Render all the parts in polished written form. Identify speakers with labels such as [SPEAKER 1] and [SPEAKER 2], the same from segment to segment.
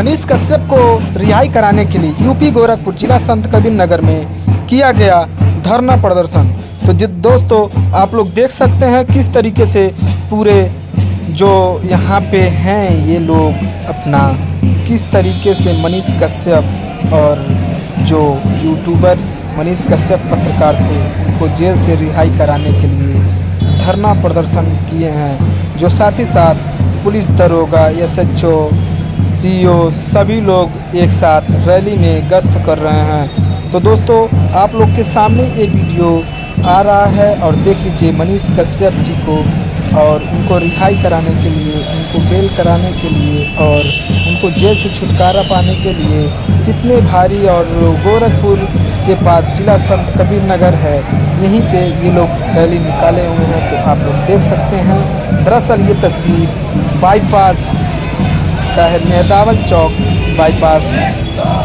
[SPEAKER 1] मनीष कश्यप को रिहाई कराने के लिए यूपी गोरखपुर जिला संत कबीर नगर में किया गया धरना प्रदर्शन। तो दोस्तों आप लोग देख सकते हैं किस तरीके से पूरे जो यहाँ पे हैं ये लोग अपना किस तरीके से मनीष कश्यप और जो यूट्यूबर मनीष कश्यप पत्रकार थे उनको जेल से रिहाई कराने के लिए धरना प्रदर्शन किए हैं। जो साथ ही साथ पुलिस दरोगा SHO CEO सभी लोग एक साथ रैली में गश्त कर रहे हैं। तो दोस्तों आप लोग के सामने ये वीडियो आ रहा है और देख लीजिए मनीष कश्यप जी को और उनको रिहाई कराने के लिए, उनको बेल कराने के लिए और उनको जेल से छुटकारा पाने के लिए कितने भारी। और गोरखपुर के पास जिला संत कबीर नगर है, यहीं पे ये लोग रैली निकाले हुए हैं। तो आप लोग देख सकते हैं दरअसल ये तस्वीर बाईपास का है, मेहदावल चौक बाईपास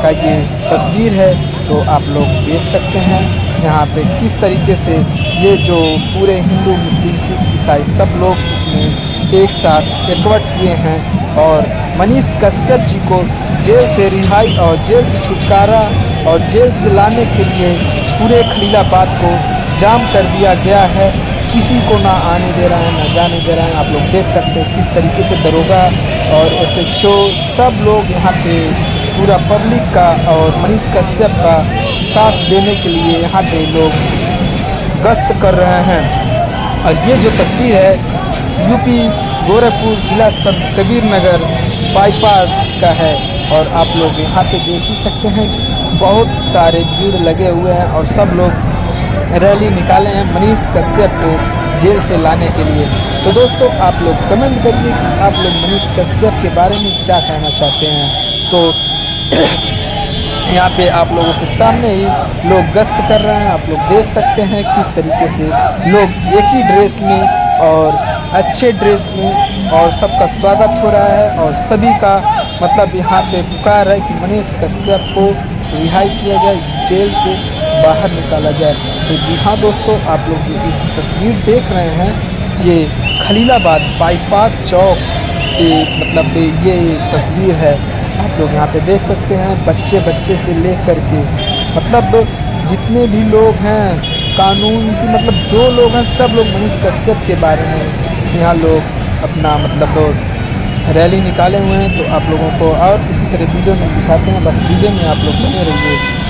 [SPEAKER 1] का ये तस्वीर है। तो आप लोग देख सकते हैं यहाँ पे किस तरीके से ये जो पूरे हिंदू मुस्लिम सिख ईसाई सब लोग इसमें एक साथ एकवट हुए हैं और मनीष कश्यप जी को जेल से रिहाई और जेल से छुटकारा और जेल से लाने के लिए पूरे खलीलाबाद को जाम कर दिया गया है। किसी को ना आने दे रहा है ना जाने दे रहा है। आप लोग देख सकते हैं किस तरीके से दरोगा और SHO सब लोग यहाँ पे पूरा पब्लिक का और मनीष कश्यप का साथ देने के लिए यहाँ पे लोग गश्त कर रहे हैं। और ये जो तस्वीर है यूपी गोरखपुर जिला संत कबीर नगर बाईपास का है और आप लोग यहाँ पे देख ही सकते हैं बहुत सारे भीड़ लगे हुए हैं और सब लोग रैली निकाले हैं मनीष कश्यप को जेल से लाने के लिए। तो दोस्तों आप लोग कमेंट करिए कि आप लोग मनीष कश्यप के बारे में क्या कहना चाहते हैं। तो यहाँ पे आप लोगों के सामने ही लोग गश्त कर रहे हैं। आप लोग देख सकते हैं किस तरीके से लोग एक ही ड्रेस में और अच्छे ड्रेस में और सबका स्वागत हो रहा है और सभी का मतलब यहाँ पे पुकार है कि मनीष कश्यप को रिहाई किया जाए, जेल से बाहर निकाला जाए। तो जी हाँ दोस्तों आप लोग ये तस्वीर देख रहे हैं ये खलीलाबाद बाईपास चौक पे मतलब ये तस्वीर है। आप लोग यहाँ पे देख सकते हैं बच्चे से लेकर के मतलब जितने भी लोग हैं कानून की मतलब जो लोग हैं सब लोग मनीष कश्यप के बारे में यहाँ लोग अपना मतलब रैली निकाले हुए हैं। तो आप लोगों को और इसी तरह वीडियो में दिखाते हैं, बस वीडियो में आप लोग बने रहिए।